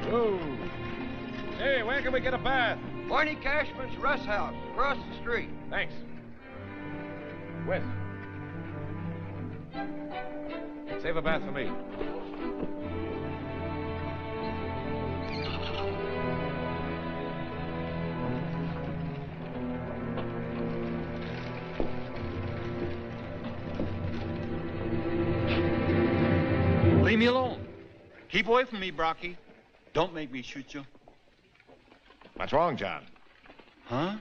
Whoa. Hey, where can we get a bath? Barney Cashman's Rust House, across the street. Thanks. Wes. Save a bath for me. Leave me alone. Keep away from me, Brocky. Don't make me shoot you. What's wrong, John? Huh?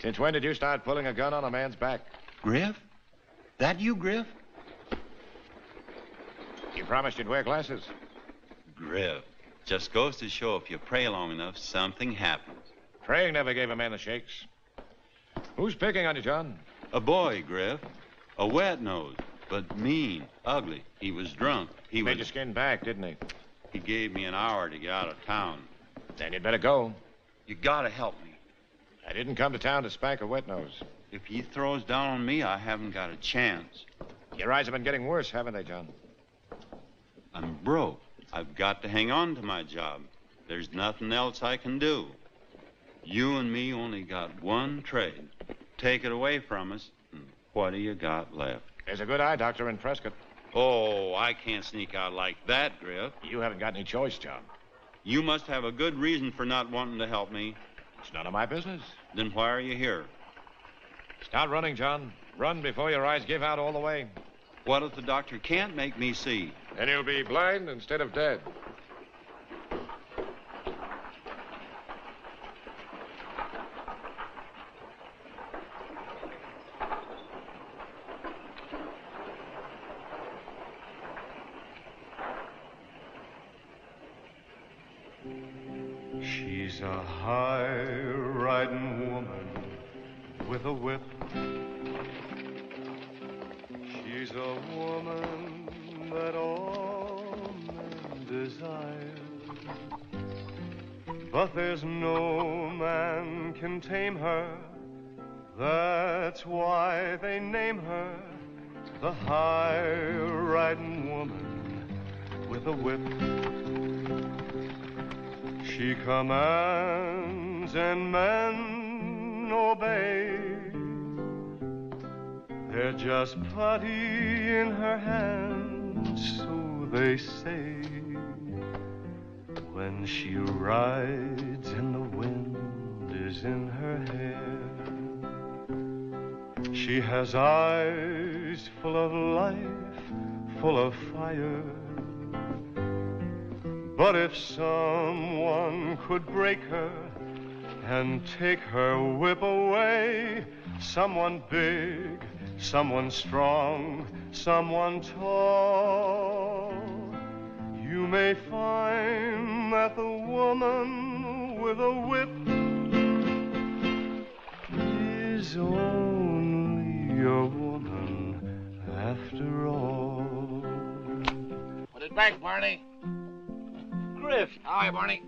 Since when did you start pulling a gun on a man's back? Griff? That you, Griff? You promised you'd wear glasses. Griff, just goes to show if you pray long enough, something happens. Praying never gave a man the shakes. Who's picking on you, John? A boy, Griff. A wet nose, but mean, ugly. He was drunk. He made your skin back, didn't he? He gave me an hour to get out of town. Then you'd better go. You gotta help me. I didn't come to town to spank a wet nose. If he throws down on me, I haven't got a chance. Your eyes have been getting worse, haven't they, John? I'm broke. I've got to hang on to my job. There's nothing else I can do. You and me only got one trade. Take it away from us, and what do you got left? There's a good eye doctor in Prescott. Oh, I can't sneak out like that, Griff. You haven't got any choice, John. You must have a good reason for not wanting to help me. It's none of my business. Then why are you here? Start running, John. Run before your eyes give out all the way. What if the doctor can't make me see? Then he'll be blind instead of dead. She's a high-riding woman with a whip. She's a woman that all men desire. But there's no man can tame her. That's why they name her the high-riding woman with a whip. She commands and men obey. They're just putty in her hands, so they say. When she rides and the wind is in her hair, she has eyes full of life, full of fire. But if someone could break her and take her whip away, someone big, someone strong, someone tall, you may find that the woman with a whip is only a woman after all. Put it back, Barney. Griff. How are you, Barney?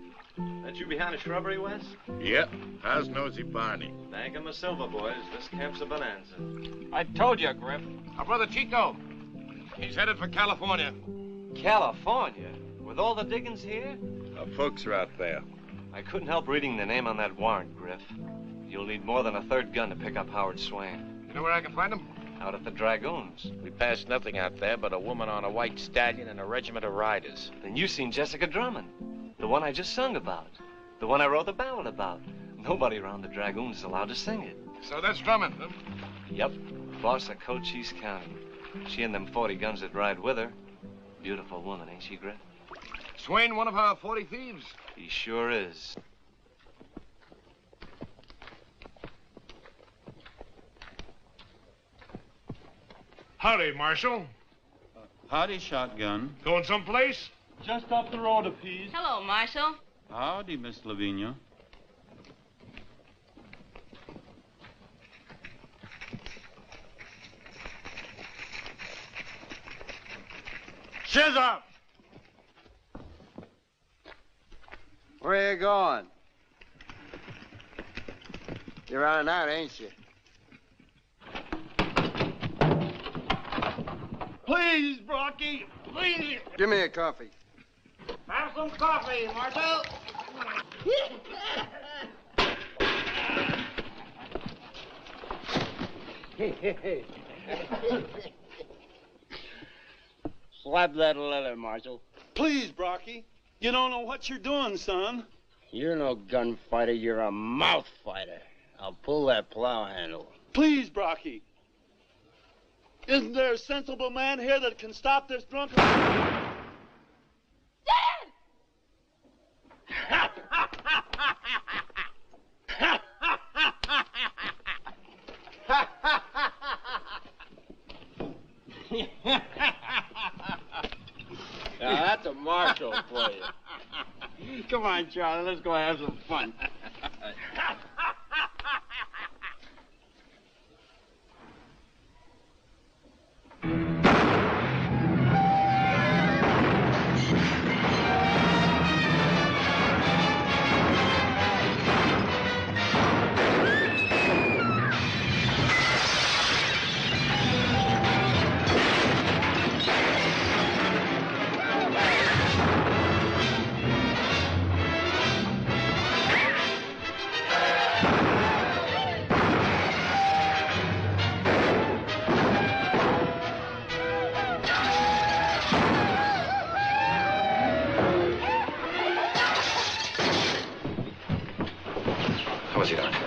That you behind the shrubbery, Wes? Yep. How's Nosy Barney? Thank him a silver, boys. This camp's a bonanza. I told you, Griff. Our brother Chico. He's headed for California. California? With all the diggings here? Our folks are out there. I couldn't help reading the name on that warrant, Griff. You'll need more than a third gun to pick up Howard Swain. You know where I can find him? Out at the Dragoons. We passed nothing out there but a woman on a white stallion and a regiment of riders. Then you've seen Jessica Drummond, the one I just sung about, the one I wrote the ballad about. Nobody around the Dragoons is allowed to sing it. So that's Drummond, huh? Yep, boss of Cochise County. She and them 40 guns that ride with her. Beautiful woman, ain't she, Griff? Swain, one of her 40 thieves? He sure is. Howdy, Marshal. Howdy, shotgun. Going someplace? Just up the road a piece. Hello, Marshal. Howdy, Miss Lavinia. Shiz up! Where you going? You're running out, ain't you? Please, Brocky, please. Give me a coffee. Have some coffee, Marshal. Slap that leather, Marshal. Please, Brocky. You don't know what you're doing, son. You're no gunfighter, you're a mouth fighter. I'll pull that plow handle. Please, Brocky. Isn't there a sensible man here that can stop this drunk? Now, that's a Marshal for you. Come on, Charlie, let's go have some fun.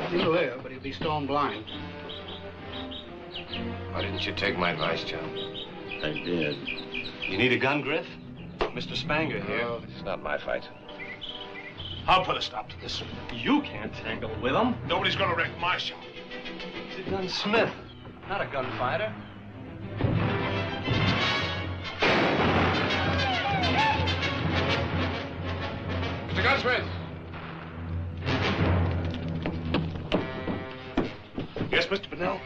He'll live, but he'll be stone blind. Why didn't you take my advice, John? I did. You need a gun, Griff? Mr. Spanger here. Oh, it's not my fight. I'll put a stop to this. You can't tangle with him. Nobody's gonna wreck my shop. He's a gunsmith, not a gunfighter. Mr. Gunsmith! Yes, Mr. Bennell?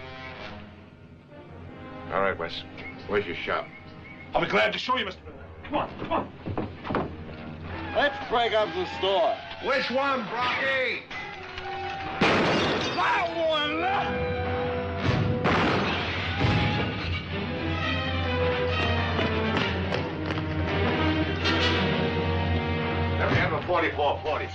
All right, Wes. Where's your shop? I'll be glad to show you, Mr. Bennell. Come on, come on. Let's break up the store. Which one, Brocky? That one! Let me have a 44-40.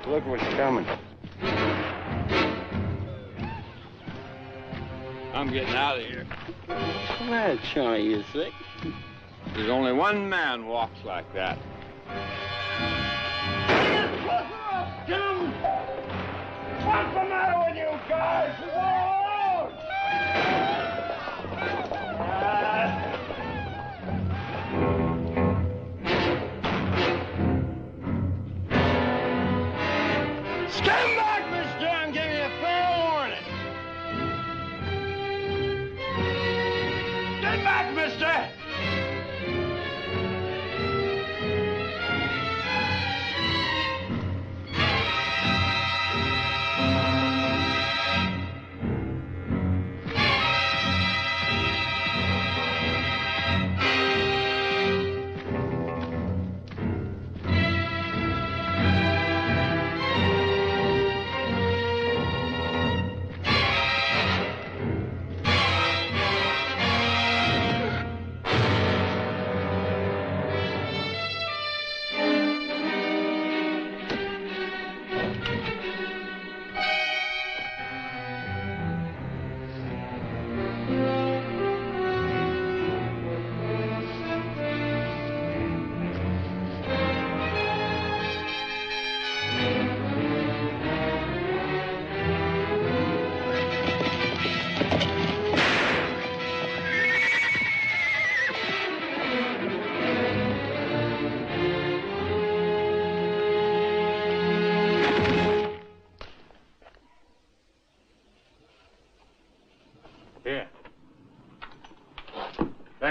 Look what's coming. I'm getting out of here. Well, Charlie, you sick? There's only one man walks like that. What's the matter with you guys? Stand back, mister! I'm giving you a fair warning. Get back, mister!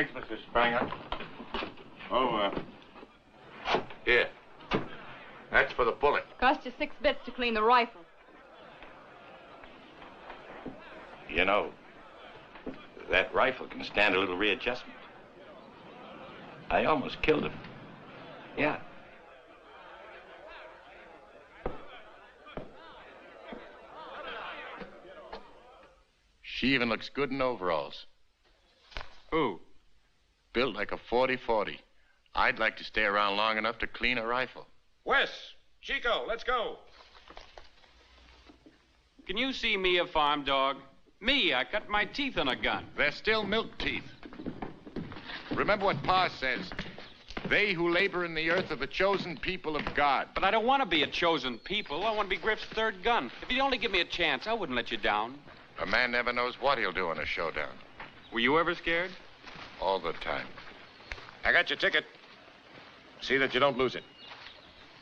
Thanks, Mr. Spranger. Oh, here. That's for the bullet. Cost you 6 bits to clean the rifle. You know, that rifle can stand a little readjustment. I almost killed him. Yeah. She even looks good in overalls. Who? Built like a 40-40. I'd like to stay around long enough to clean a rifle. Wes, Chico, let's go. Can you see me a farm dog? Me, I cut my teeth on a gun. They're still milk teeth. Remember what Pa says. They who labor in the earth are the chosen people of God. But I don't want to be a chosen people. I want to be Griff's third gun. If you'd only give me a chance, I wouldn't let you down. A man never knows what he'll do in a showdown. Were you ever scared? All the time. I got your ticket. See that you don't lose it.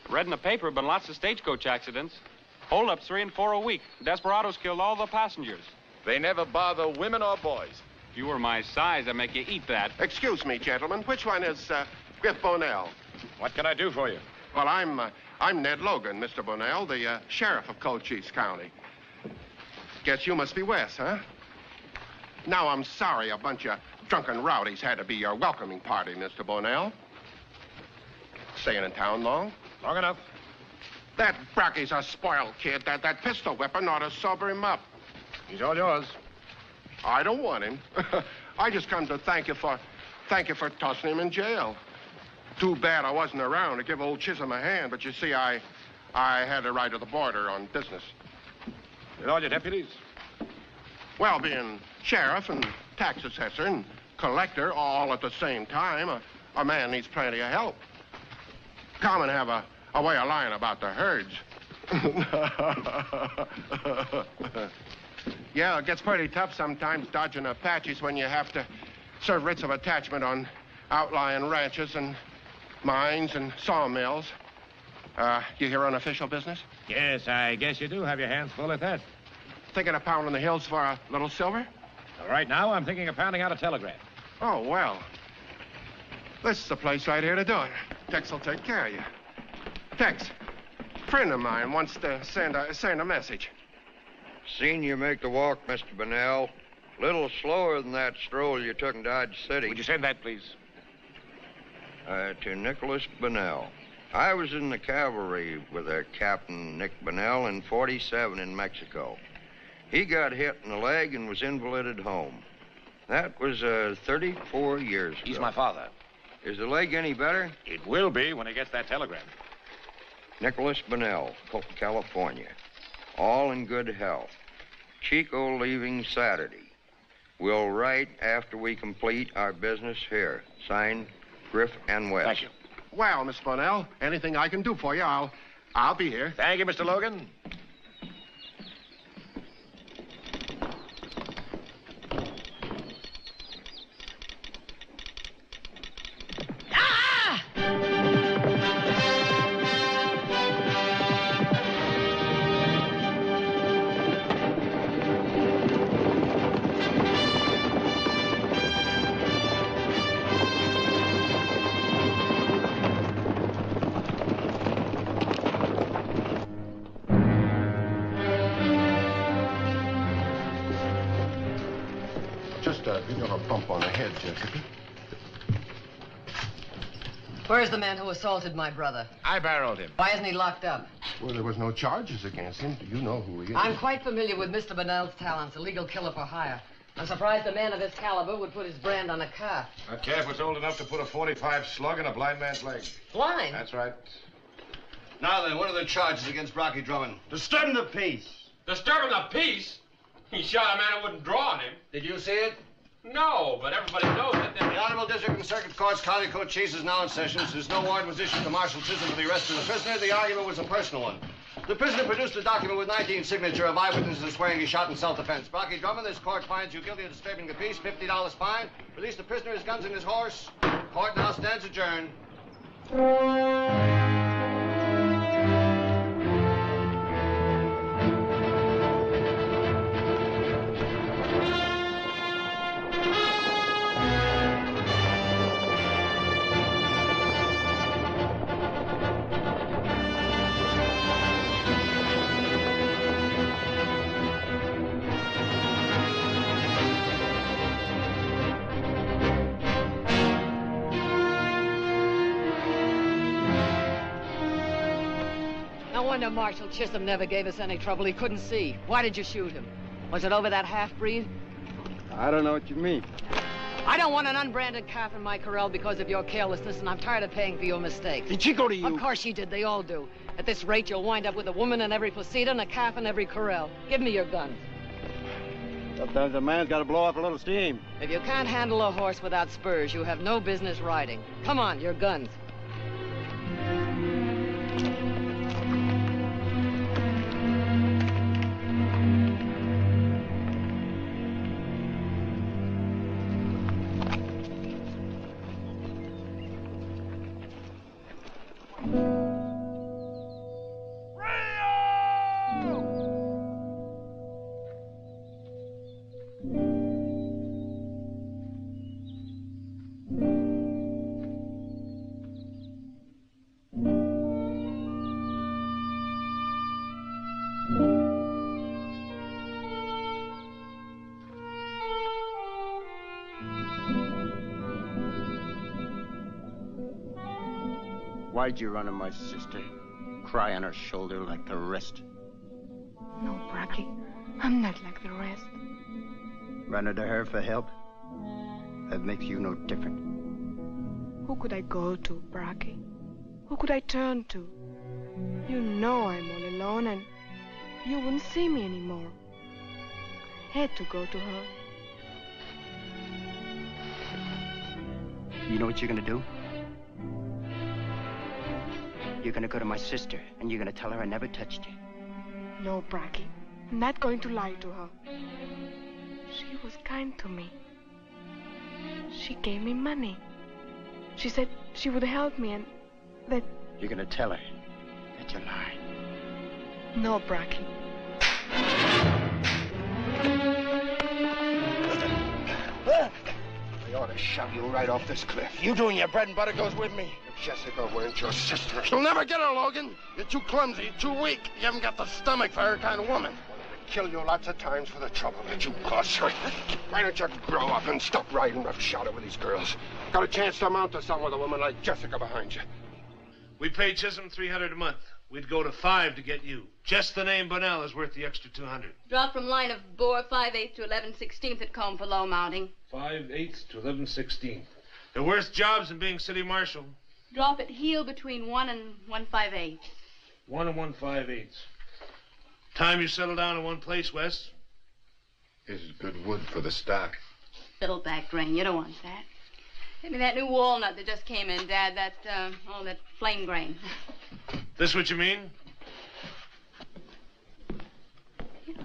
Read in the paper, been lots of stagecoach accidents. Hold-ups 3 and 4 a week. Desperados killed all the passengers. They never bother women or boys. If you were my size, I'd make you eat that. Excuse me, gentlemen. Which one is Griff Bonnell? What can I do for you? Well, I'm Ned Logan, Mr. Bonnell, the sheriff of Cochise County. Guess you must be Wes, huh? Now, I'm sorry a bunch of drunken rowdies had to be your welcoming party, Mr. Bonnell. Staying in town long? Long enough. That Brocky's a spoiled kid. That pistol whipping ought to sober him up. He's all yours. I don't want him. I just come to thank you for tossing him in jail. Too bad I wasn't around to give old Chisholm a hand, but you see, I had to ride to the border on business. With all your deputies? Well, being sheriff and tax assessor and collector all at the same time, a man needs plenty of help. Come and have a way of lying about the herds. Yeah, it gets pretty tough sometimes dodging Apaches when you have to serve writs of attachment on outlying ranches and mines and sawmills. You here on official business? Yes, I guess you do have your hands full at that. Thinking of pounding the hills for a little silver? Right now, I'm thinking of pounding out a telegram. Oh, well. This is the place right here to do it. Tex will take care of you. Tex, a friend of mine wants to send a message. Seen you make the walk, Mr. Bonnell. Little slower than that stroll you took in Dodge City. Would you send that, please? To Nicholas Bonnell. I was in the cavalry with Captain Nick Bonnell in 47 in Mexico. He got hit in the leg and was invalided home. That was 34 years ago. He's my father. Is the leg any better? It will be when he gets that telegram. Nicholas Bonnell, California. All in good health. Chico leaving Saturday. We'll write after we complete our business here. Signed, Griff and West. Thank you. Well, Miss Bonnell, anything I can do for you, I'll be here. Thank you, Mr. Logan. You got a bump on the head, Jessica. Where's the man who assaulted my brother? I barreled him. Why isn't he locked up? Well, there was no charges against him. Do you know who he is? I'm quite familiar with Mr. Bonnell's talents, a legal killer for hire. I'm surprised a man of his caliber would put his brand on a car. That calf was old enough to put a .45 slug in a blind man's leg. Blind? That's right. Now then, what are the charges against Brocky Drummond? Disturbing the peace. Disturbing the peace? He shot a man who wouldn't draw on him. Did you see it? No, but everybody knows that The Honorable District and Circuit Court's County Cochise is now in session. Since no warrant was issued to Marshal Chisholm for the arrest of the prisoner, the argument was a personal one. The prisoner produced a document with 19 signatures of eyewitnesses swearing he shot in self-defense. Brocky Drummond, this court finds you guilty of disturbing the peace, $50 fine. Release the prisoner, his guns, and his horse. Court now stands adjourned. No wonder Marshal Chisholm never gave us any trouble. He couldn't see. Why did you shoot him? Was it over that half-breed? I don't know what you mean. I don't want an unbranded calf in my corral because of your carelessness, and I'm tired of paying for your mistakes. Did she go to you? Of course she did. They all do. At this rate, you'll wind up with a woman in every posada and a calf in every corral. Give me your gun. Sometimes a man's got to blow off a little steam. If you can't handle a horse without spurs, you have no business riding. Come on, your guns. Why'd you run on my sister? Cry on her shoulder like the rest? No, Bracky. I'm not like the rest. Running to her for help? That makes you no different. Who could I go to, Bracky? Who could I turn to? You know I'm all alone and you wouldn't see me anymore. I had to go to her. You know what you're gonna do? You're gonna go to my sister, and you're gonna tell her I never touched you. No, Bracky. I'm not going to lie to her. She was kind to me. She gave me money. She said she would help me and that... You're gonna tell her that you lied. No, Bracky. I ought to shove you right off this cliff. You doing your bread and butter goes with me. If Jessica weren't your sister, she'll never get her, Logan. You're too clumsy, you're too weak. You haven't got the stomach for her kind of woman. I'd kill you lots of times for the trouble that you caused her. Why don't you grow up and stop riding roughshod with these girls? Got a chance to amount to something with a woman like Jessica behind you. We pay Chisholm $300 a month. We'd go to $5 to get you. Just the name Bunnell is worth the extra $200. Drop from line of bore 5/8 to 11/16 at comb for low mounting. 5/8 to 11/16. They're worse jobs than being city marshal. Drop at heel between 1 and 1/5/8. 1 and 1/5/8. Time you settle down in one place, Wes. This is good wood for the stock. Fiddleback grain, you don't want that. Give me that new walnut that just came in, Dad. That flame grain. This what you mean? Yeah,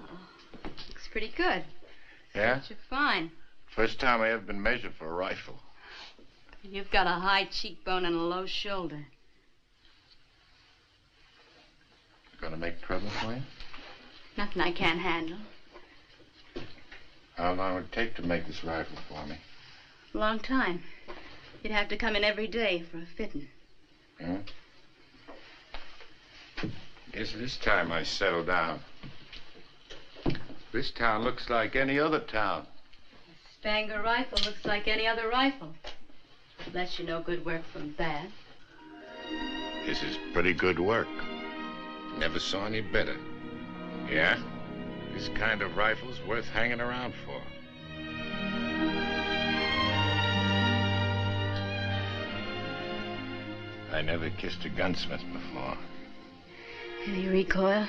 looks pretty good. Yeah? You're fine. First time I ever been measured for a rifle. You've got a high cheekbone and a low shoulder. Gonna make trouble for you? Nothing I can't handle. How long would it take to make this rifle for me? A long time. You'd have to come in every day for a fitting. Hmm? Guess this time I settle down. This town looks like any other town. Stanger rifle looks like any other rifle. Unless you know good work from bad. This is pretty good work. Never saw any better. Yeah? This kind of rifle's worth hanging around for. I never kissed a gunsmith before. Any recoil?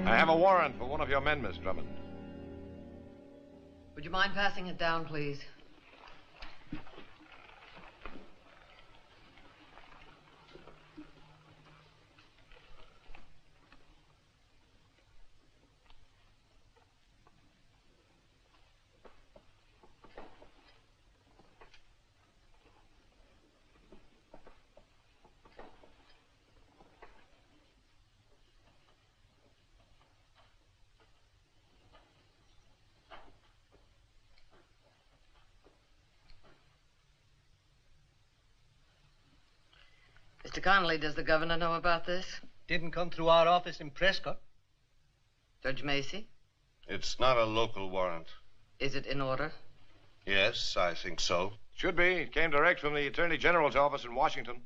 I have a warrant for one of your men, Miss Drummond. Would you mind passing it down, please? Mr. Connolly, does the governor know about this? Didn't come through our office in Prescott. Judge Macy, It's not a local warrant. is it in order? Yes, I think so. Should be. It came direct from the Attorney General's office in Washington.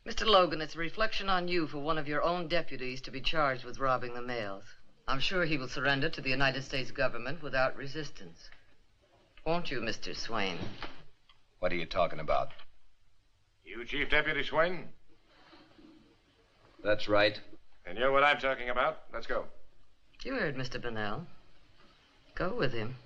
Mr. Logan, it's a reflection on you for one of your own deputies to be charged with robbing the mails. I'm sure he will surrender to the United States government without resistance. Won't you, Mr. Swain? What are you talking about? You Chief Deputy Swain? That's right. And you're what I'm talking about. Let's go. You heard Mr. Bonnell. Go with him.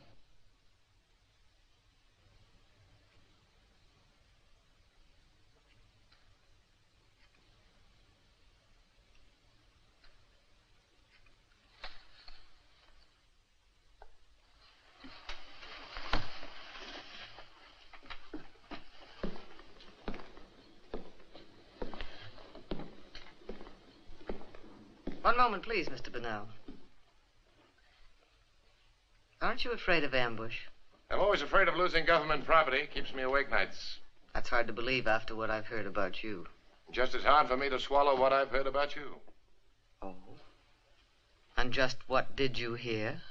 One moment, please, Mr. Bonnell. Aren't you afraid of ambush? I'm always afraid of losing government property. Keeps me awake nights. That's hard to believe after what I've heard about you. Just as hard for me to swallow what I've heard about you. Oh. And just what did you hear?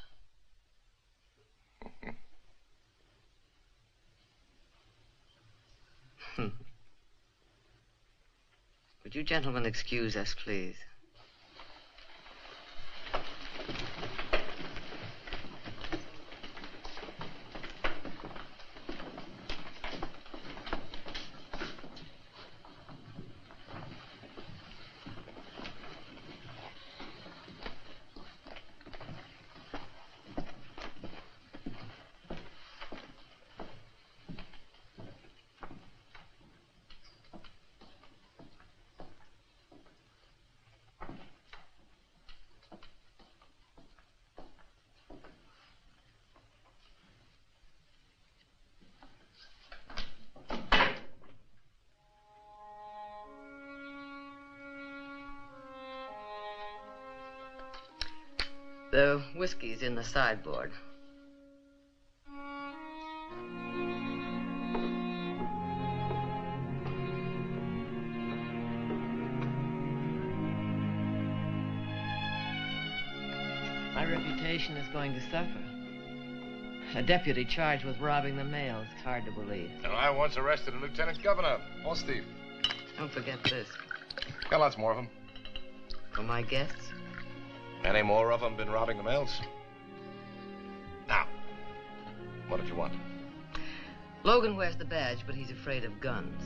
Would you gentlemen excuse us, please? The whiskey's in the sideboard. My reputation is going to suffer. A deputy charged with robbing the mails. It's hard to believe. And I once arrested a lieutenant governor, false thief. Don't forget this. Got lots more of them. For my guests? Any more of them been robbing the mails? Now, what did you want? Logan wears the badge, but he's afraid of guns.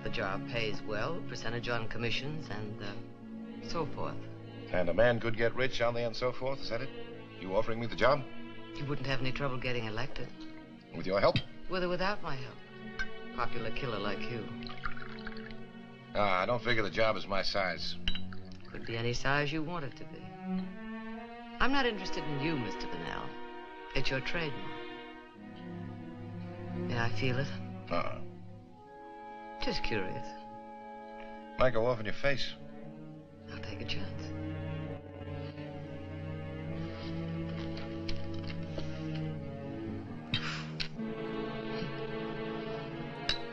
The job pays well, percentage on commissions, and so forth. And a man could get rich on the and so forth, is that it? You offering me the job? You wouldn't have any trouble getting elected. With your help? With or without my help. Popular killer like you. I don't figure the job is my size. Could be any size you want it to be. I'm not interested in you, Mr. Bonnell. It's your trademark. May I feel it? Just curious. Might go off in your face. I'll take a chance.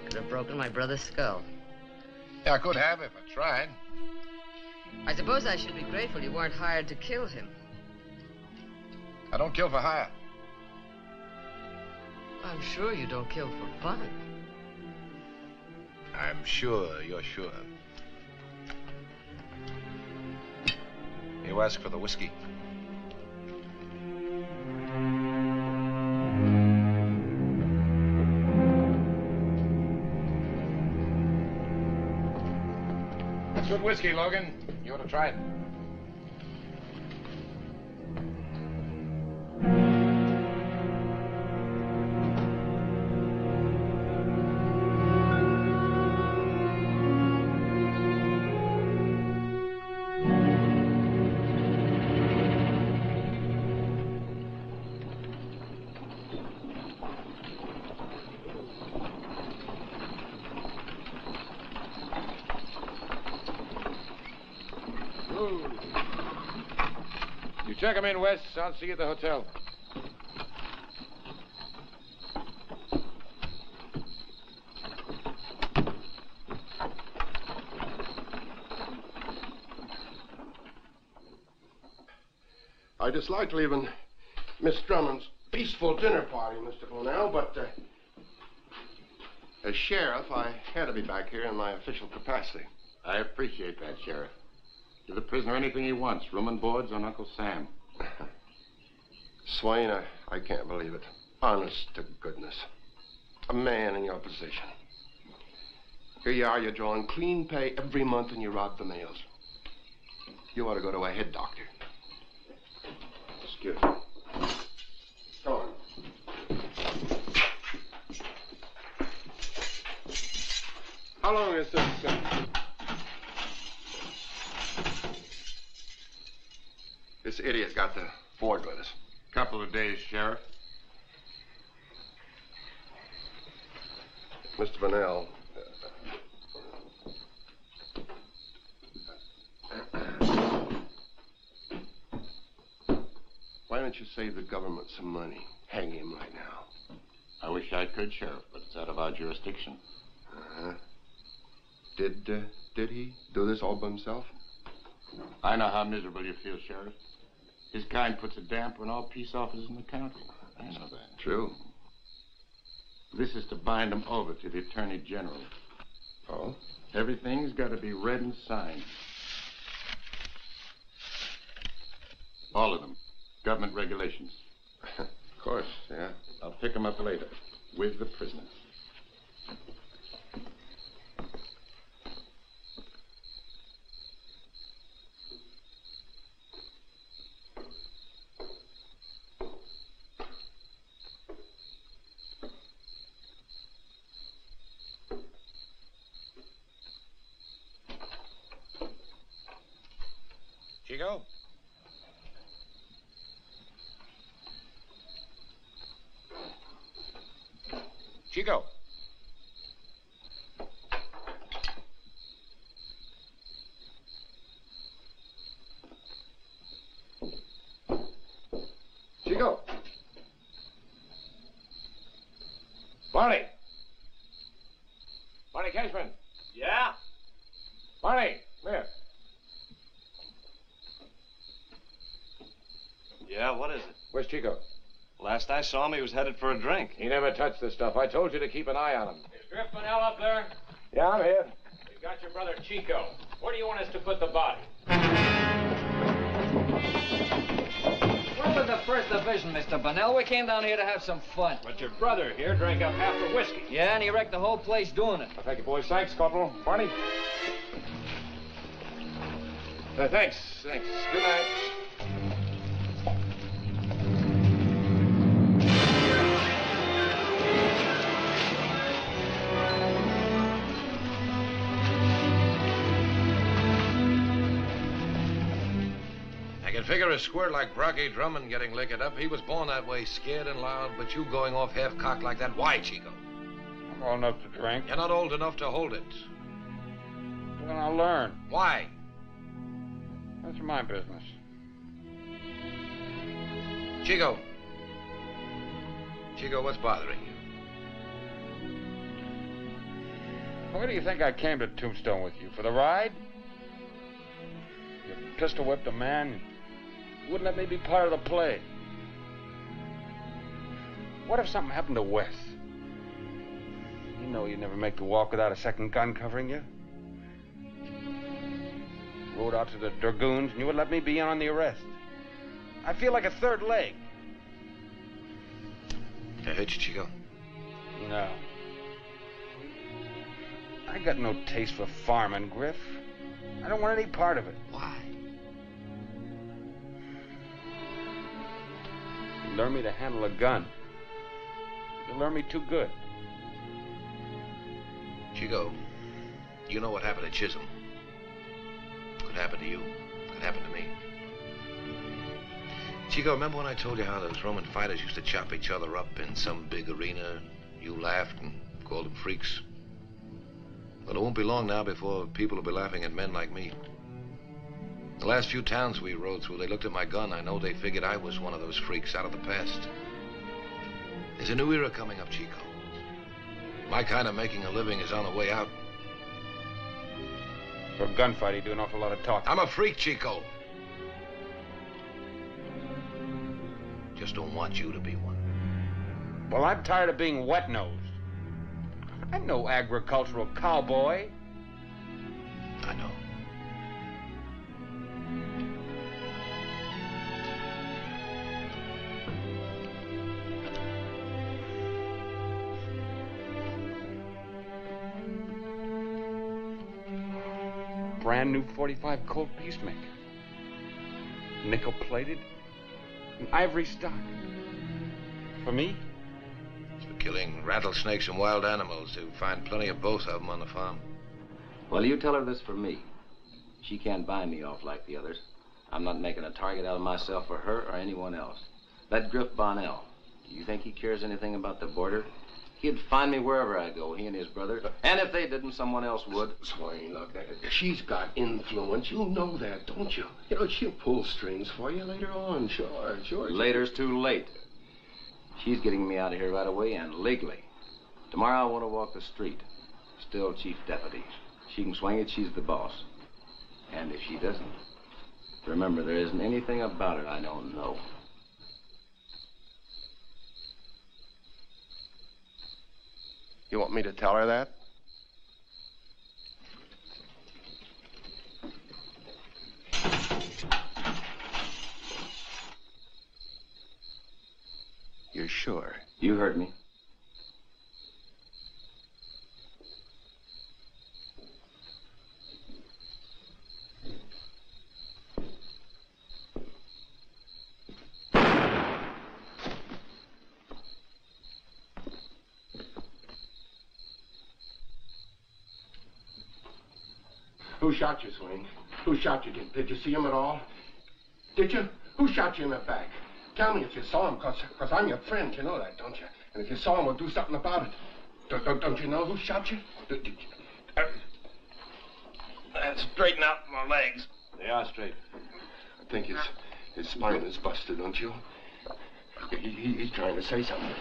Could have broken my brother's skull. Yeah, I could have if I tried. I suppose I should be grateful you weren't hired to kill him. I don't kill for hire. I'm sure you don't kill for fun. I'm sure you're sure. You ask for the whiskey. That's good whiskey, Logan. You ought to try it. You check him in, Wes. I'll see you at the hotel. I dislike leaving Miss Drummond's peaceful dinner party, Mr. Bonnell, but as sheriff, I had to be back here in my official capacity. I appreciate that, Sheriff. Give the prisoner anything he wants, room and boards on Uncle Sam. Swain, I can't believe it. Honest to goodness. A man in your position. Here you are, you're drawing clean pay every month and you rob the mails. You ought to go to a head doctor. Excuse me. Go on. How long is this? This idiot got the board with us. Couple of days, Sheriff. Mr. Bonnell. Why don't you save the government some money? Hang him right now. I wish I could, Sheriff, but it's out of our jurisdiction. Uh-huh. Did he do this all by himself? I know how miserable you feel, Sheriff. His kind puts a damper on all peace officers in the county. I know that. True. This is to bind them over to the Attorney General. Oh? Everything's got to be read and signed. All of them. Government regulations. Of course, yeah. I'll pick them up later with the prisoners. Chico? Chico? Chico! Barney! Barney Cashman! Yeah? Barney, come here. Yeah, what is it? Where's Chico? Last I saw him, he was headed for a drink. He never touched this stuff. I told you to keep an eye on him. Is Griff Bonnell up there? Yeah, I'm here. We've got your brother Chico. Where do you want us to put the body? We're with the First Division, Mr. Bonnell. We came down here to have some fun. But your brother here drank up half the whiskey. Yeah, and he wrecked the whole place doing it. Thank you, boys. Thanks, Corporal. Barney? Thanks. Good night. I can figure a squirt like Brocky Drummond getting liquored up. He was born that way, scared and loud, but you going off half-cocked like that, why, Chico? I'm old enough to drink. You're not old enough to hold it. Well, I'll learn. Why? That's my business. Chico, what's bothering you? Where do you think I came to Tombstone with you? For the ride? You pistol whipped a man. You wouldn't let me be part of the play. What if something happened to Wes? You know you'd never make the walk without a second gun covering you. Rode out to the Dragoons, and you would let me be in on the arrest. I feel like a third leg. I hurt you, Chico? No. I got no taste for farming, Griff. I don't want any part of it. Why? You learn me to handle a gun. You learn me too good. Chico, you know what happened at Chisholm. Could happen to you. Could happen to me. Chico, remember when I told you how those Roman fighters used to chop each other up in some big arena? You laughed and called them freaks. Well, it won't be long now before people will be laughing at men like me. The last few towns we rode through, they looked at my gun. I know they figured I was one of those freaks out of the past. There's a new era coming up, Chico. My kind of making a living is on the way out. For a gunfight, you do an awful lot of talking. I'm a freak, Chico. just don't want you to be one. Well, I'm tired of being wet-nosed. I'm no agricultural cowboy. I know. Brand new 45 Colt Peacemaker. Nickel-plated. An ivory stock. For me? For killing rattlesnakes and wild animals. You find plenty of both of them on the farm. Well, you tell her this for me. She can't buy me off like the others. I'm not making a target out of myself for her or anyone else. That Griff Bonnell, do you think he cares anything about the border? He'd find me wherever I go, he and his brother. And if they didn't, someone else would. Swain, look, she's got influence. You know that, don't you? You know, she'll pull strings for you later on. Sure. Later's too late. She's getting me out of here right away and legally. Tomorrow I want to walk the street. Still chief deputy. She can swing it, she's the boss. And if she doesn't, remember, there isn't anything about it I don't know. You want me to tell her that? You're sure? You heard me. Who shot you, Swain? Who shot you? Did you see him at all? Did you? Who shot you in the back? Tell me if you saw him, because I'm your friend. You know that, don't you? And if you saw him, we'll do something about it. Don't you know who shot you? Straighten out my legs. They are straight. I think his spine is busted, don't you? He's trying to say something.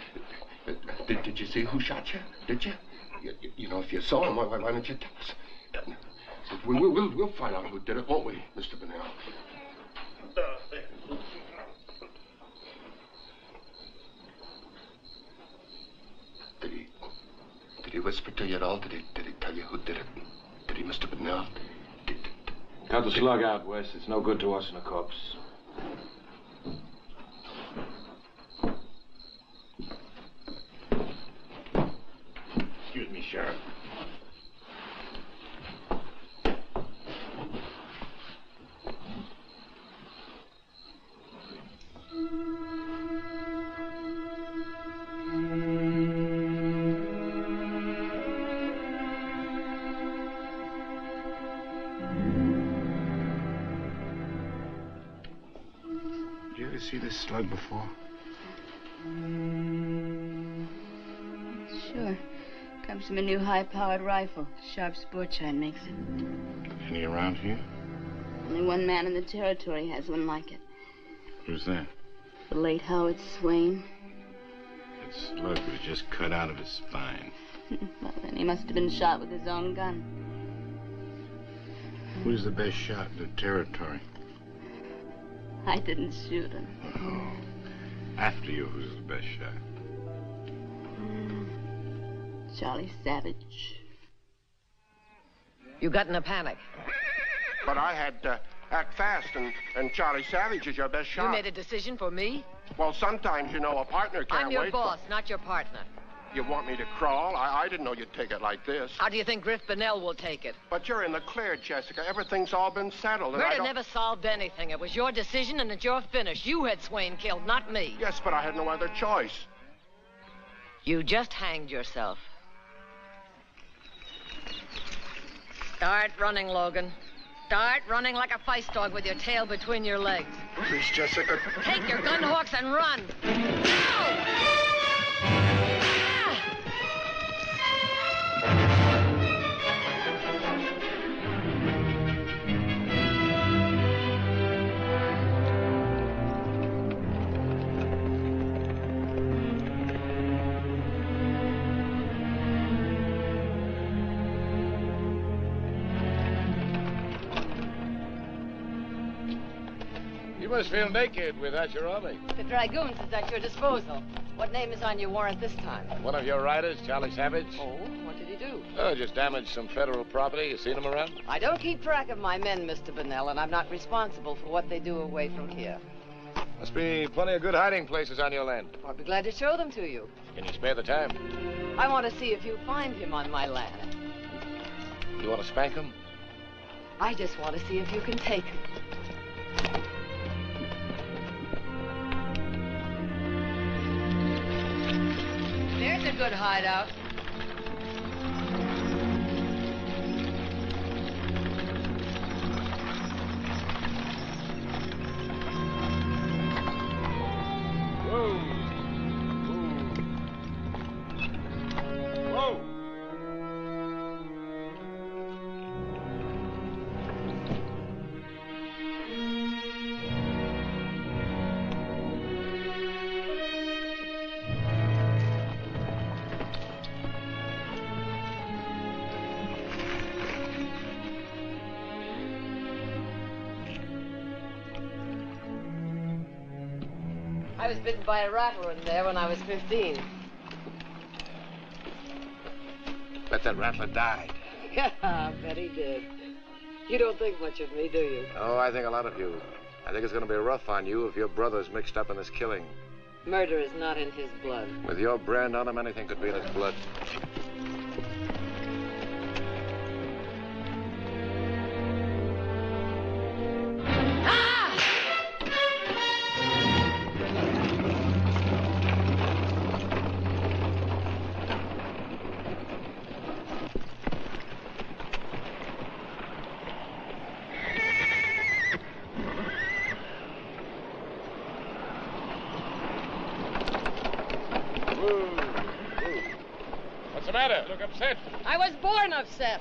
Did you see who shot you? Did you? You know, if you saw him, why don't you tell us? We'll find out who did it, won't we, Mr. Bonnell? Did he whisper to you at all? Did he tell you who did it? Did he, Mr. Bonnell? Cut the slug out, Wes. It's no good to us in a corpse. Excuse me, Sheriff. See this slug before? Sure. Comes from a new high-powered rifle. Sharp sport shine makes it. Any around here? Only one man in the territory has one like it. Who's that? The late Howard Swain. That slug was just cut out of his spine. Well, then he must have been shot with his own gun. Who's the best shot in the territory? I didn't shoot him. Oh. After you, who's the best shot? Charlie Savage. You got in a panic. But I had to act fast, and Charlie Savage is your best shot. You made a decision for me? Well, sometimes, you know, a partner can't I'm your wait boss, not your partner. You want me to crawl? I didn't know you'd take it like this. How do you think Griff Bonnell will take it? But you're in the clear, Jessica. Everything's all been settled. And Murder never solved anything. It was your decision, and it's your finish. You had Swain killed, not me. Yes, but I had no other choice. You just hanged yourself. Start running, Logan. Start running like a feist dog with your tail between your legs. Please, Jessica. Take your gun hooks and run. Ow! You must feel naked without your army. The Dragoons is at your disposal. What name is on your warrant this time? One of your riders, Charlie Savage? Oh, what did he do? Oh, just damaged some federal property. You seen him around? I don't keep track of my men, Mr. Bonnell, and I'm not responsible for what they do away from here. Must be plenty of good hiding places on your land. I'll be glad to show them to you. Can you spare the time? I want to see if you find him on my land. You want to spank him? I just want to see if you can take him. There's a good hideout. Whoa. Whoa. I was bitten by a rattler in there when I was 15. Bet that rattler died. Yeah, I bet he did. You don't think much of me, do you? Oh, I think a lot of you. I think it's going to be rough on you if your brother's mixed up in this killing. Murder is not in his blood. With your brand on him, anything could be in his blood. What's the matter? Look upset. I was born upset.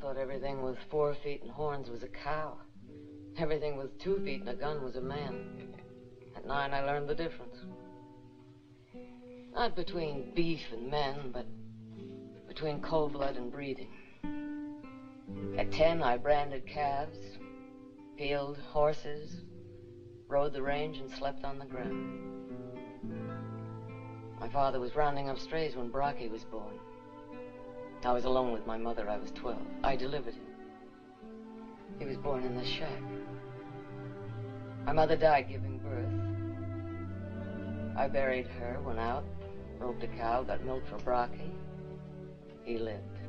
thought everything with 4 feet and horns was a cow. Everything with 2 feet and a gun was a man. At 9, I learned the difference. Not between beef and men, but between cold blood and breeding. At 10, I branded calves, peeled horses, rode the range, and slept on the ground. My father was rounding up strays when Brocky was born. I was alone with my mother. I was 12. I delivered him. He was born in this shack. My mother died giving birth. I buried her, went out, roped a cow, got milk for Brocky. He lived.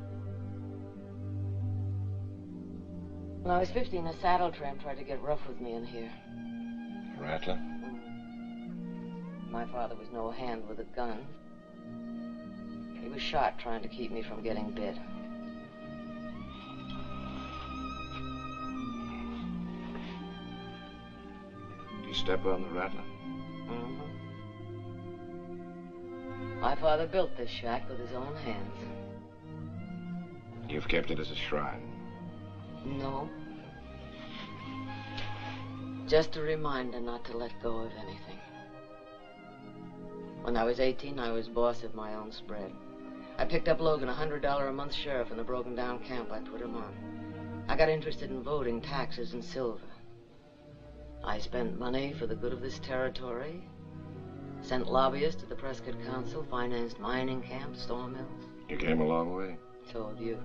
When I was 15, a saddle tramp tried to get rough with me in here. Rattler? My father was no hand with a gun. He was shot trying to keep me from getting bit. Did you step on the Rattler? Mm-hmm. My father built this shack with his own hands. You've kept it as a shrine. No. Just a reminder not to let go of anything. When I was 18, I was boss of my own spread. I picked up Logan, $100 a month sheriff in the broken down camp. I put him on. I got interested in voting, taxes, and silver. I spent money for the good of this territory, sent lobbyists to the Prescott Council, financed mining camps, sawmills. You came a long way. So have you.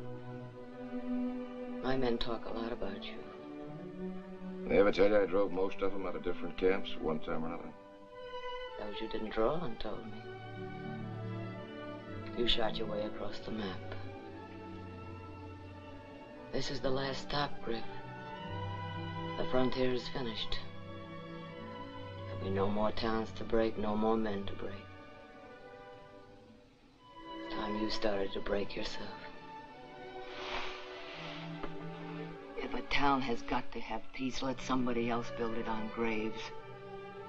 My men talk a lot about you. They ever tell you I drove most of them out of different camps one time or another? Those you didn't draw on told me. You shot your way across the map. This is the last stop, Griff. The frontier is finished. There'll be no more towns to break, no more men to break. It's time you started to break yourself. If a town has got to have peace, let somebody else build it on graves.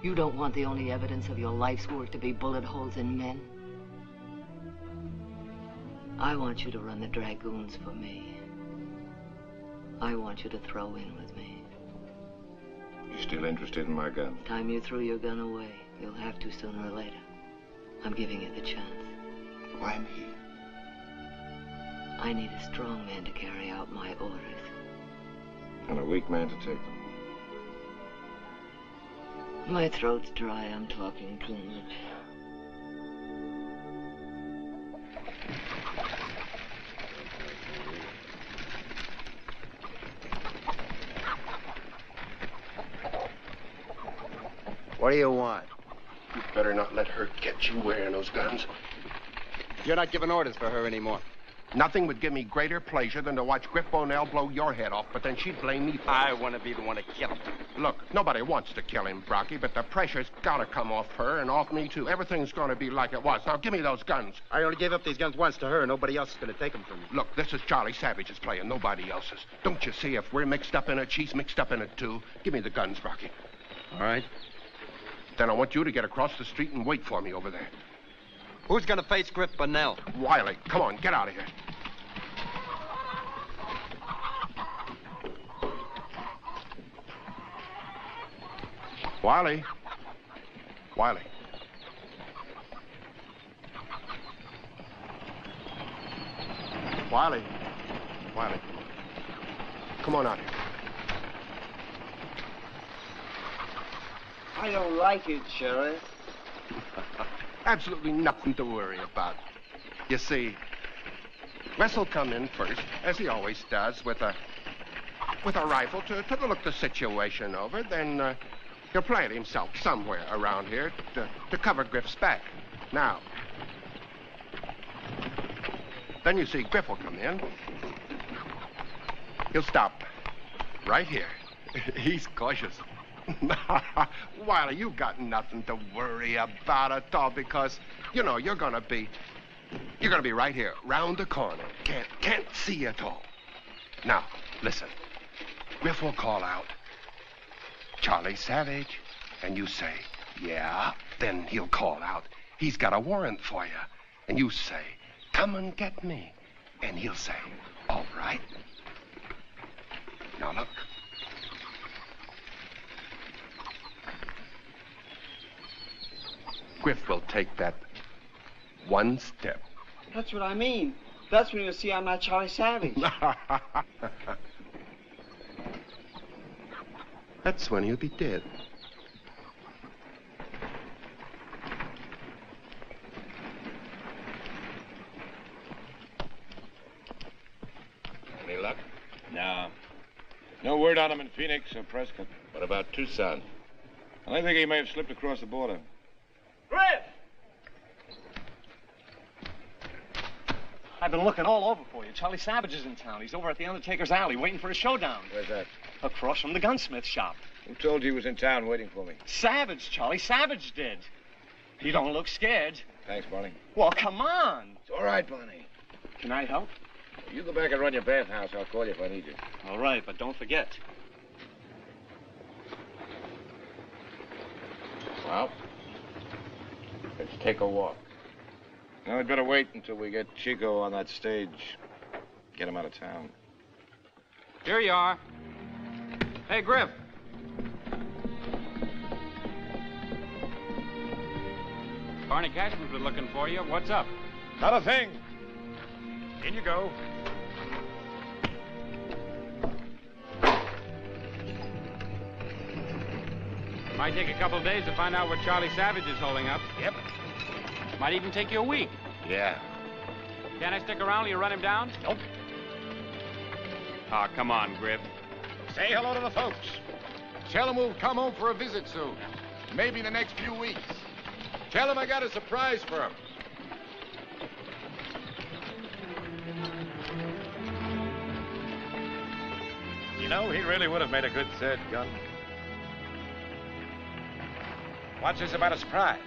You don't want the only evidence of your life's work to be bullet holes in men. I want you to run the Dragoons for me. I want you to throw in with me. You still interested in my gun? Time you threw your gun away. You'll have to sooner or later. I'm giving you the chance. Why me? I need a strong man to carry out my orders. And a weak man to take them. My throat's dry. I'm talking too much. What do you want? You better not let her get you wearing those guns. You're not giving orders for her anymore. Nothing would give me greater pleasure than to watch Griff Bonnell blow your head off, but then she'd blame me for it. I want to be the one to kill him. Look, nobody wants to kill him, Brocky, but the pressure's got to come off her and off me, too. Everything's going to be like it was. Now, give me those guns. I only gave up these guns once to her. Nobody else is going to take them from me. Look, this is Charlie Savage's playing, nobody else's. Don't you see, if we're mixed up in it, she's mixed up in it, too. Give me the guns, Brocky. All right. Then I want you to get across the street and wait for me over there. Who's going to face Griff Bonnell? Wiley, come on, get out of here. Wiley. Wiley. Wiley. Wiley. Come on out here. I don't like it, Sheriff. Absolutely nothing to worry about. You see, Wes will come in first, as he always does, with a rifle to look the situation over. Then he'll plant himself somewhere around here to cover Griff's back. Now, then you see Griff will come in. He'll stop right here. He's cautious. Wiley, you got nothing to worry about at all because, you know, you're gonna be right here, round the corner. Can't see at all. Now, listen. Griff will call out, Charlie Savage, and you say, yeah. Then he'll call out, he's got a warrant for you. And you say, come and get me. And he'll say, all right. Now, look. Griff will take that one step. That's what I mean. That's when you'll see I'm not Charlie Savage. That's when he'll be dead. Any luck? No. No word on him in Phoenix or Prescott. What about Tucson? I think he may have slipped across the border. Griff! I've been looking all over for you. Charlie Savage is in town. He's over at the Undertaker's Alley waiting for a showdown. Where's that? Across from the gunsmith shop. Who told you he was in town waiting for me? Savage, Charlie. Savage did. He don't look scared. Thanks, Barney. Well, come on. It's all right, Barney. Can I help? You go back and run your bathhouse. I'll call you if I need you. All right, but don't forget. Well, let's take a walk. No, I'd better wait until we get Chico on that stage. Get him out of town. Here you are. Hey, Griff. Barney Cashman's been looking for you. What's up? Not a thing. In you go. Might take a couple of days to find out where Charlie Savage is holding up. Yep. Might even take you a week. Yeah. Can't I stick around till you run him down? Nope. Oh, come on, Griff. Say hello to the folks. Tell him we'll come home for a visit soon. Maybe in the next few weeks. Tell him I got a surprise for him. You know, he really would have made a good third gun. What's this about a surprise?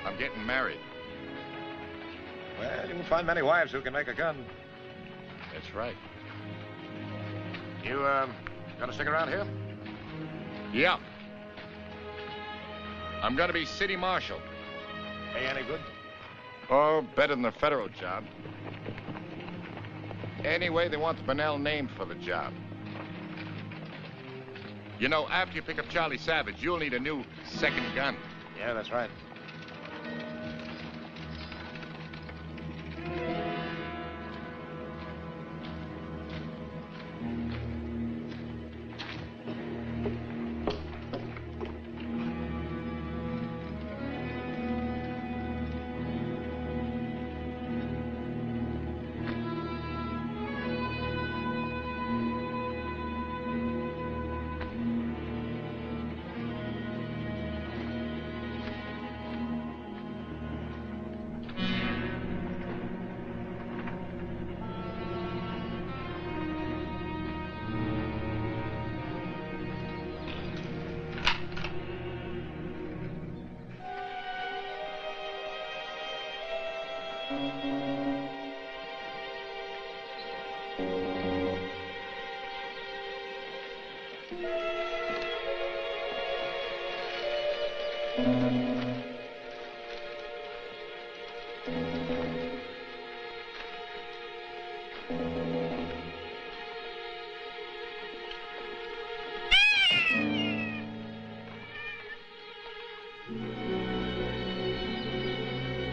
I'm getting married. Well, you can find many wives who can make a gun. That's right. You, gonna stick around here? Yeah. I'm gonna be city marshal. Pay any good? Oh, better than the federal job. Anyway, they want the Bunnell name for the job. You know, after you pick up Charlie Savage, you'll need a new second gun. Yeah, that's right.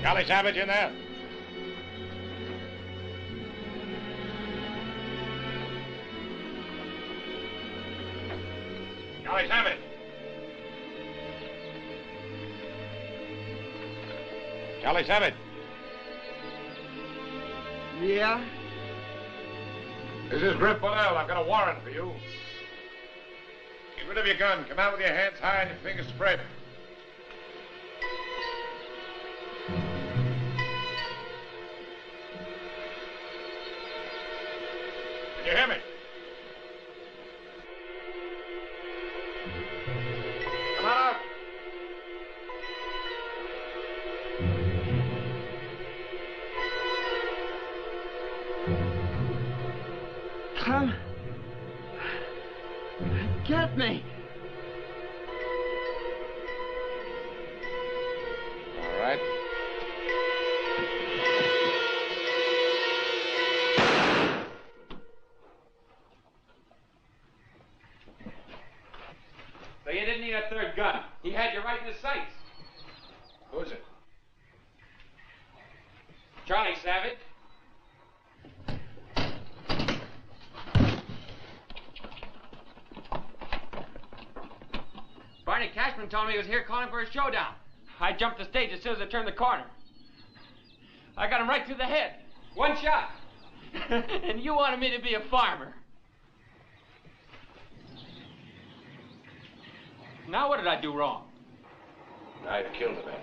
Charlie Savage in there? Charlie Savage. Charlie Savage. Yeah? This is Griff Bunnell. I've got a warrant for you. Get rid of your gun. Come out with your hands high and your fingers spread. Can you hear me? Come on out. Come. Get me. All right. you didn't need a third gun. He had you right in the sights. Who's it? Charlie Savage. Barney Cashman told me he was here calling for a showdown. I jumped the stage as soon as I turned the corner. I got him right through the head. One shot. And you wanted me to be a farmer. Now what did I do wrong? I killed a man.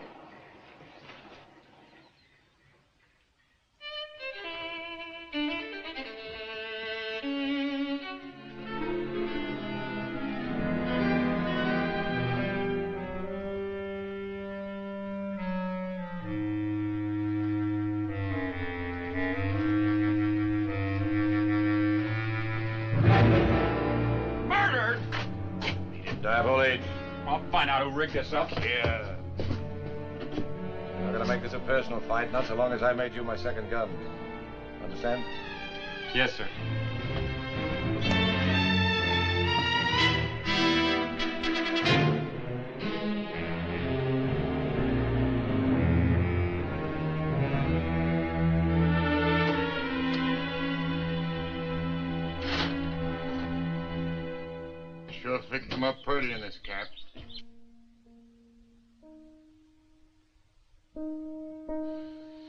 Murdered? Die of old age. I'll find out who rigged this up. Yeah. I'm not gonna make this a personal fight, not so long as I made you my second gun. Understand? Yes, sir. Sure picked him up pretty in this cap.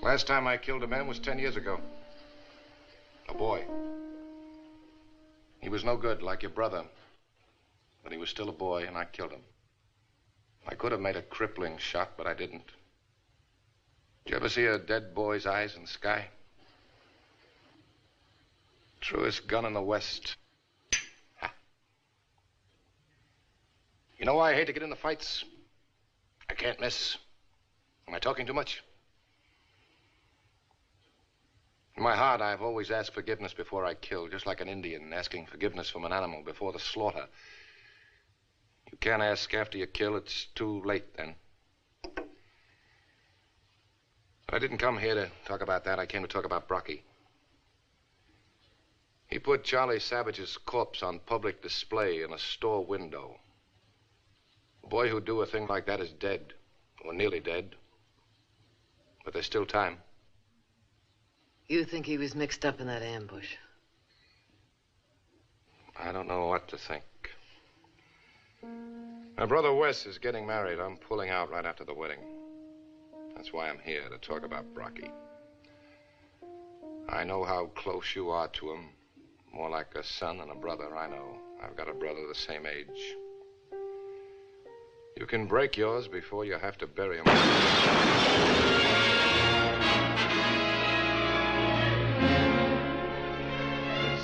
Last time I killed a man was 10 years ago. A boy. He was no good, like your brother. But he was still a boy, and I killed him. I could have made a crippling shot, but I didn't. Did you ever see a dead boy's eyes in the sky? Truest gun in the West. Ha. You know why I hate to get into fights? I can't miss. Am I talking too much? In my heart, I've always asked forgiveness before I kill, just like an Indian asking forgiveness from an animal before the slaughter. You can't ask after you kill, it's too late then. But I didn't come here to talk about that. I came to talk about Brocky. He put Charlie Savage's corpse on public display in a store window. A boy who'd do a thing like that is dead, or nearly dead. But there's still time. You think he was mixed up in that ambush? I don't know what to think. My brother Wes is getting married. I'm pulling out right after the wedding. That's why I'm here, to talk about Brocky. I know how close you are to him. More like a son and a brother, I know. I've got a brother the same age. You can break yours before you have to bury him.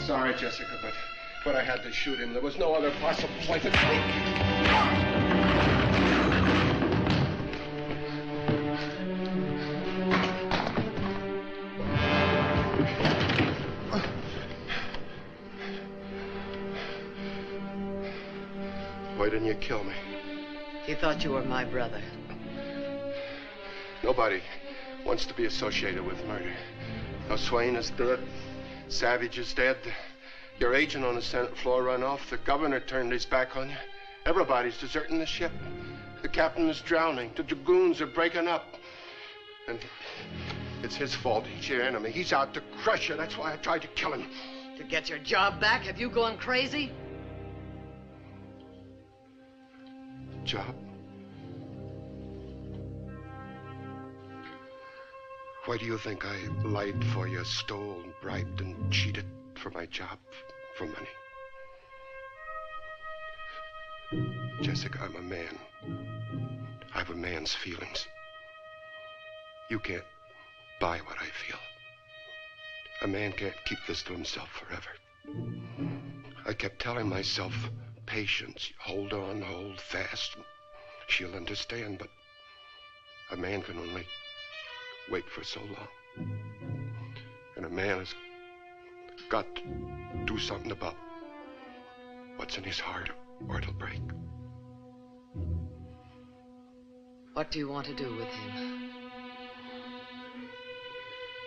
Sorry, Jessica, but I had to shoot him. There was no other possible way to think. Why didn't you kill me? He thought you were my brother. Nobody wants to be associated with murder. Now, Swain is dead. Savage is dead. Your agent on the Senate floor ran off. The governor turned his back on you. Everybody's deserting the ship. The captain is drowning. The dragoons are breaking up. And it's his fault. He's your enemy. He's out to crush you. That's why I tried to kill him. To get your job back? Have you gone crazy? Job? Why do you think I lied for you, stole, bribed, and cheated for my job, for money? Jessica, I'm a man. I have a man's feelings. You can't buy what I feel. A man can't keep this to himself forever. I kept telling myself, patience, hold on, hold fast. She'll understand, but a man can only wait for so long. And a man has got to do something about what's in his heart, or it'll break. What do you want to do with him?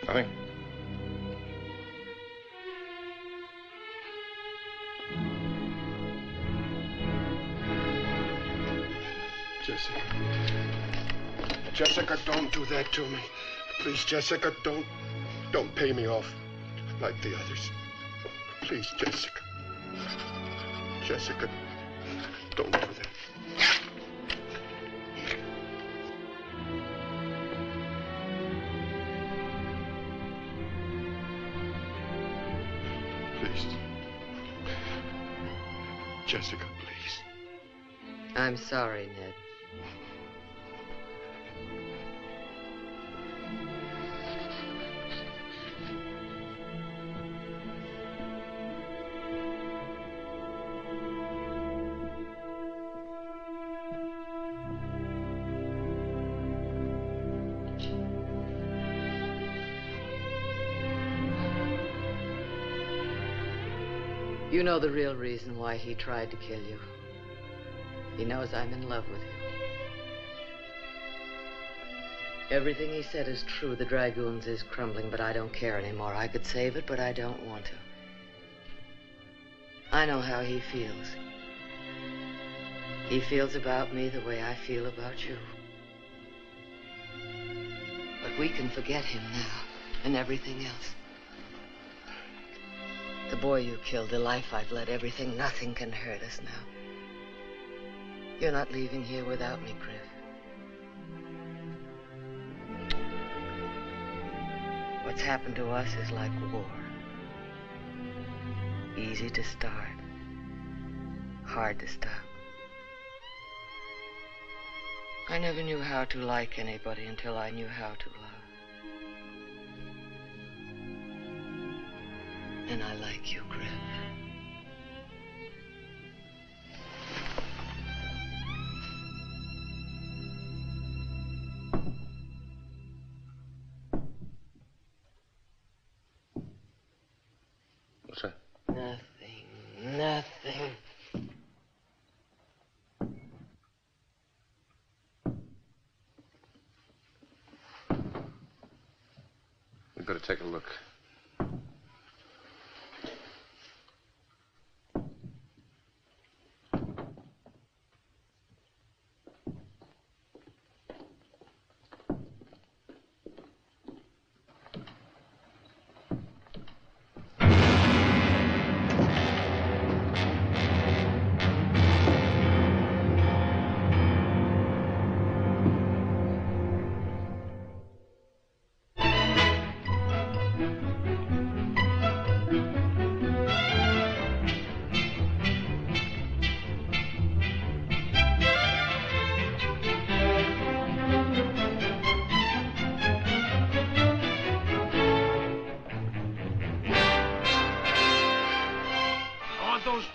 Nothing. Jessica. Jessica, don't do that to me. Please, Jessica, don't pay me off like the others. Please, Jessica. Jessica, don't do that. Please. Jessica, please. I'm sorry, Ned. You know the real reason why he tried to kill you. He knows I'm in love with you. Everything he said is true. The Dragoons is crumbling, but I don't care anymore. I could save it, but I don't want to. I know how he feels. He feels about me the way I feel about you. But we can forget him now and everything else. The boy you killed, the life I've led, everything, nothing can hurt us now. You're not leaving here without me, Griff. What's happened to us is like war. Easy to start, hard to stop. I never knew how to like anybody until I knew how to love. And I like you, Griff. What's that? Nothing. We better take a look.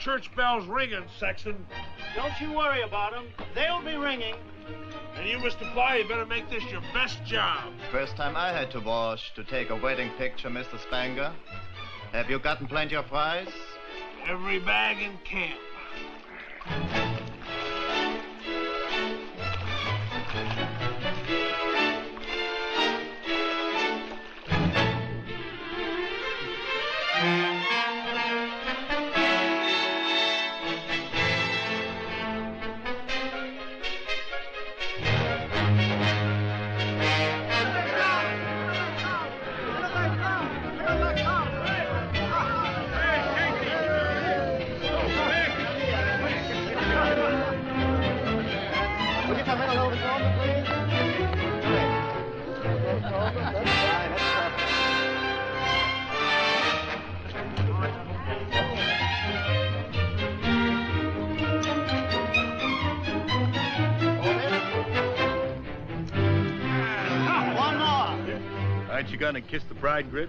Church bells ringing, Sexton. Don't you worry about them. They'll be ringing. And you, Mr. Fly, you better make this your best job. First time I had to wash to take a wedding picture, Mr. Spanger. Have you gotten plenty of fries? Every bag in camp. Aren't you gonna kiss the bride, Griff?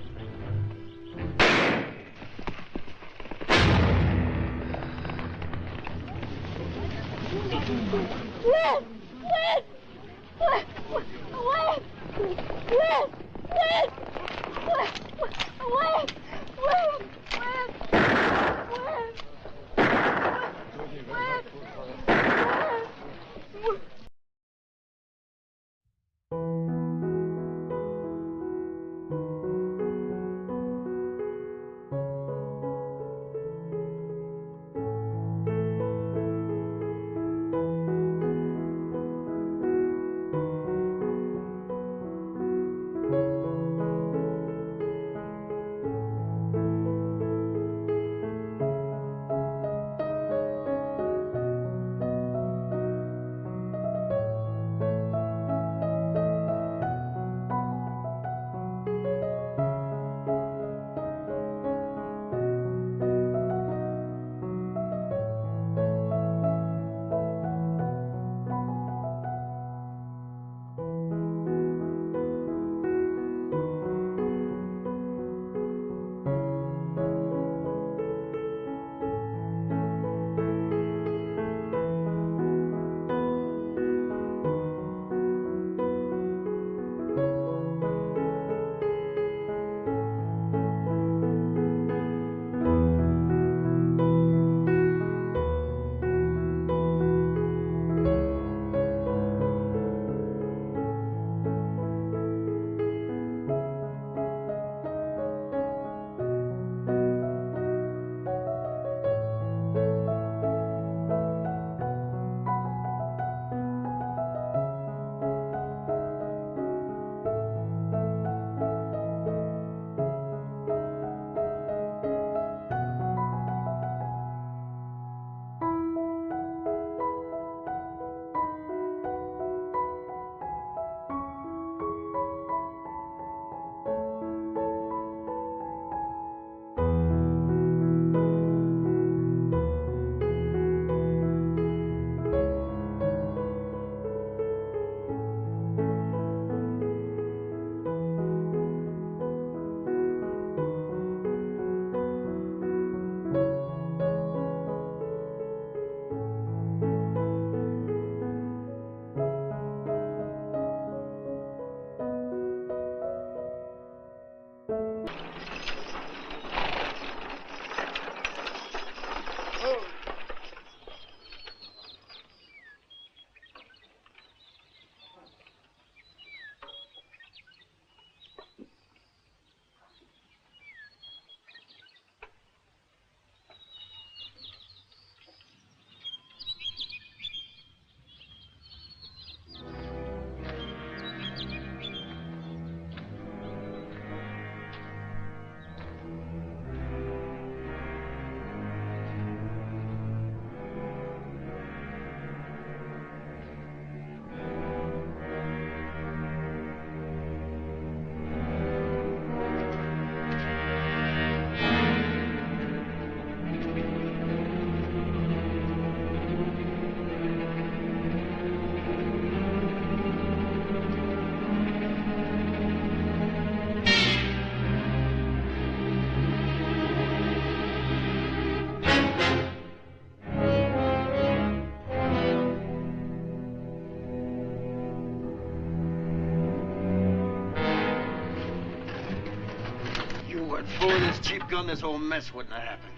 for this cheap gun, this whole mess wouldn't have happened.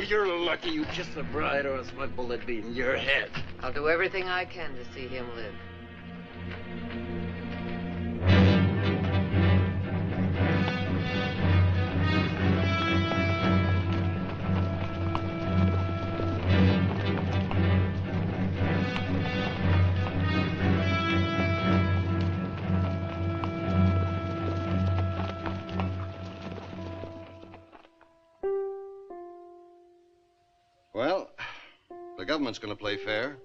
You're lucky you kissed the bride, or else my bullet'd be in your head. I'll do everything I can to see him live. Well, the government's going to play fair.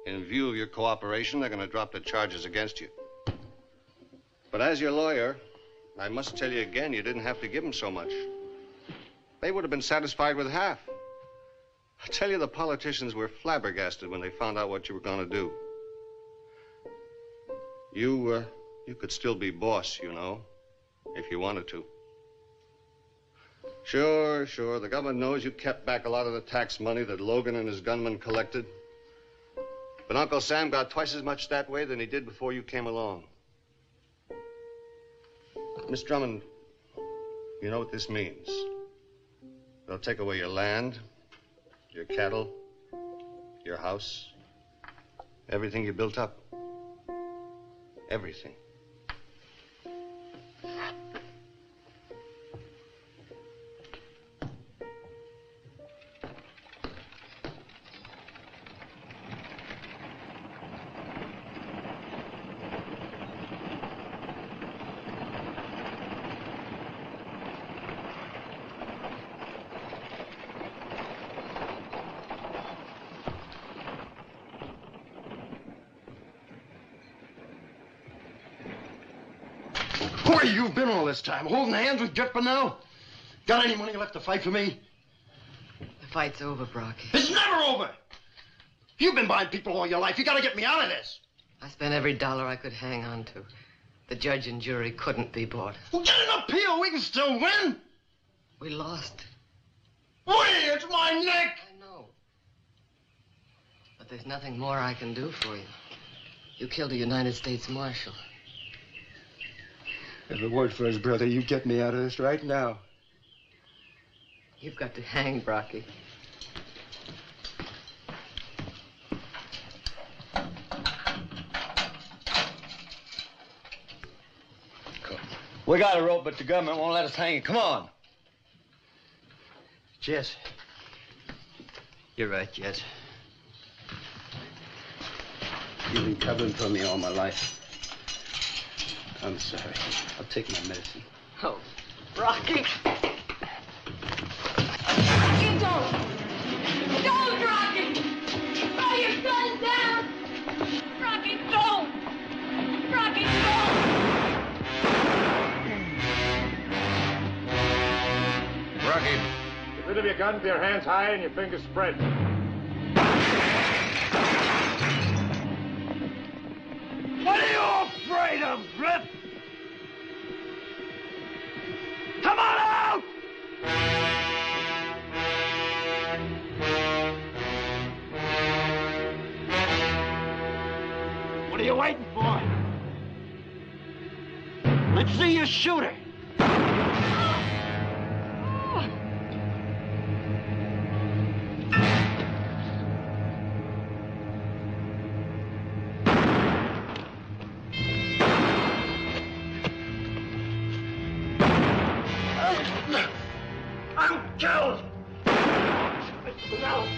In view of your cooperation, they're going to drop the charges against you. But as your lawyer, I must tell you again, you didn't have to give them so much. They would have been satisfied with half. I tell you, the politicians were flabbergasted when they found out what you were going to do. You could still be boss, you know, if you wanted to. Sure. The government knows you kept back a lot of the tax money that Logan and his gunmen collected. But Uncle Sam got twice as much that way than he did before you came along. Miss Drummond, you know what this means. They'll take away your land, your cattle, your house, everything you built up. Everything. Where you been all this time? Holding hands with Jet Bunnell? Got any money left to fight for me? The fight's over, Brocky. It's never over! You've been buying people all your life. You gotta get me out of this. I spent every dollar I could hang on to. The judge and jury couldn't be bought. Well, get an appeal. We can still win. We lost. Wait, it's my neck! I know. But there's nothing more I can do for you. You killed a United States Marshal. If it weren't for his brother, you get me out of this right now. You've got to hang, Brocky. We got a rope, but the government won't let us hang it. Come on. Jess. You're right, Jess. You've been covering for me all my life. I'm sorry. I'll take my medicine. Oh, Brocky. Rocky, don't! Don't, Rocky! Throw your gun down! Rocky, don't! Rocky, don't! Rocky, get rid of your gun with your hands high and your fingers spread. What are you afraid of, Grip? Come on out! What are you waiting for? Let's see you shoot her. I'm killed! Mr. Bunnell,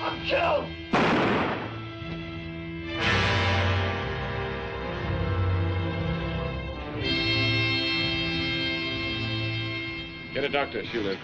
I'm killed! Get a doctor, she'll live.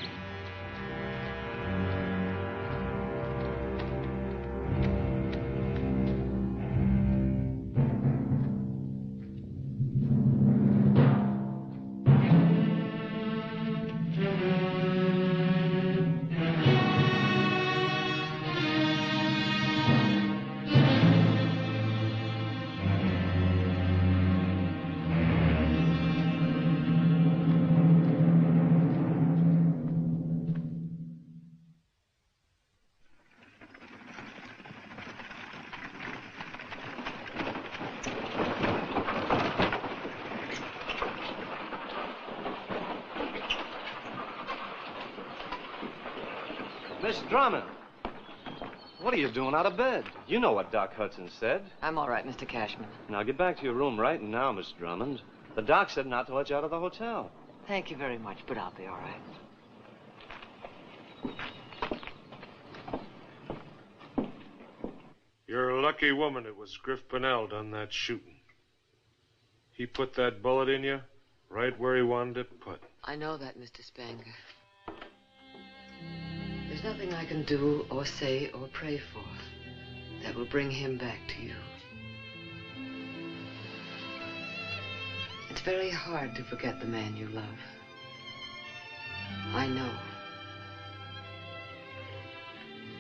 Miss Drummond. What are you doing out of bed? You know what Doc Hudson said. I'm all right, Mr. Cashman. Now get back to your room right now, Miss Drummond. The doc said not to let you out of the hotel. Thank you very much, but I'll be all right. You're a lucky woman it was Griff Bonnell done that shooting. He put that bullet in you right where he wanted it put. I know that, Mr. Spanger. There's nothing I can do or say or pray for that will bring him back to you. It's very hard to forget the man you love. I know.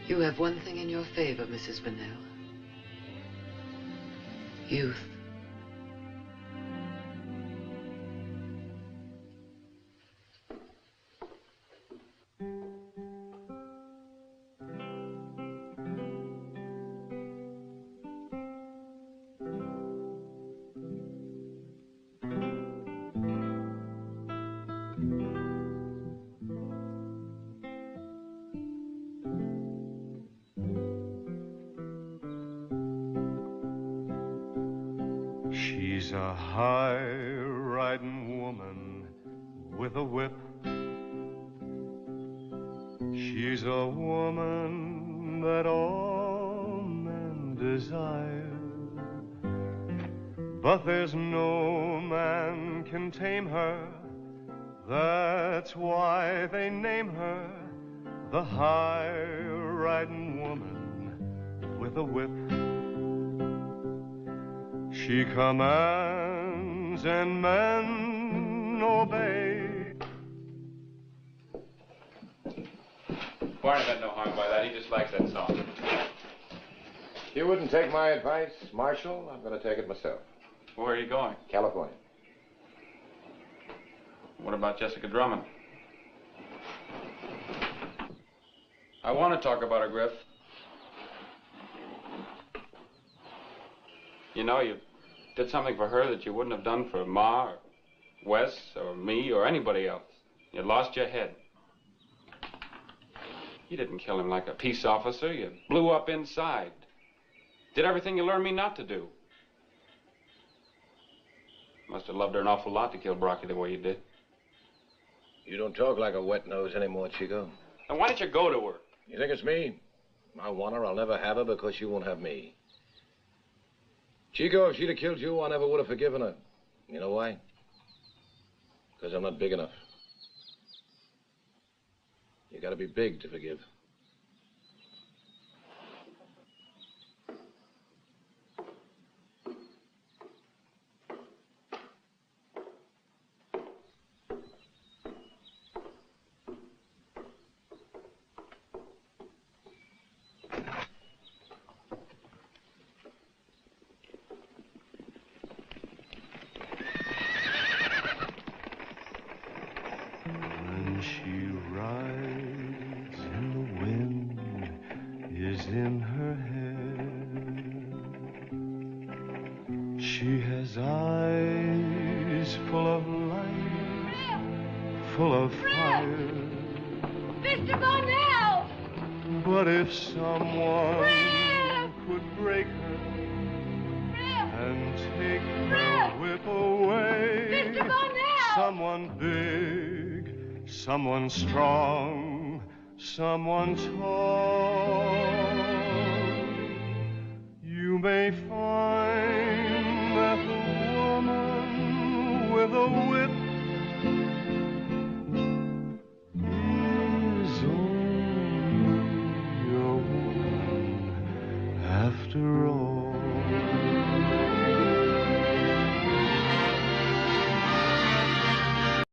You have one thing in your favor, Mrs. Bonnell. Youth. She's a high-riding woman with a whip. She's a woman that all men desire. But there's no man can tame her. That's why they name her the high-riding woman with a whip. She commands and men obey. Barney meant no harm by that. He just likes that song. If you wouldn't take my advice, Marshal, I'm going to take it myself. Where are you going? California. What about Jessica Drummond? I want to talk about her, Griff. You know, you did something for her that you wouldn't have done for Ma or Wes or me or anybody else. You lost your head. You didn't kill him like a peace officer. You blew up inside. Did everything you learned me not to do. Must have loved her an awful lot to kill Brocky the way you did. You don't talk like a wet nose anymore, Chico. Then why don't you go to her? You think it's me? I want her, I'll never have her because you won't have me. Chico, if she'd have killed you, I never would have forgiven her. You know why? Because I'm not big enough. You gotta be big to forgive. When she rides and the wind is in her hair, she has eyes full of light, full of fire. Mr. Bonnell! But if someone could break her and take her whip away, Mr. Bonnell! Someone big, someone strong, someone tall, you may find that the woman with a whip is only a woman after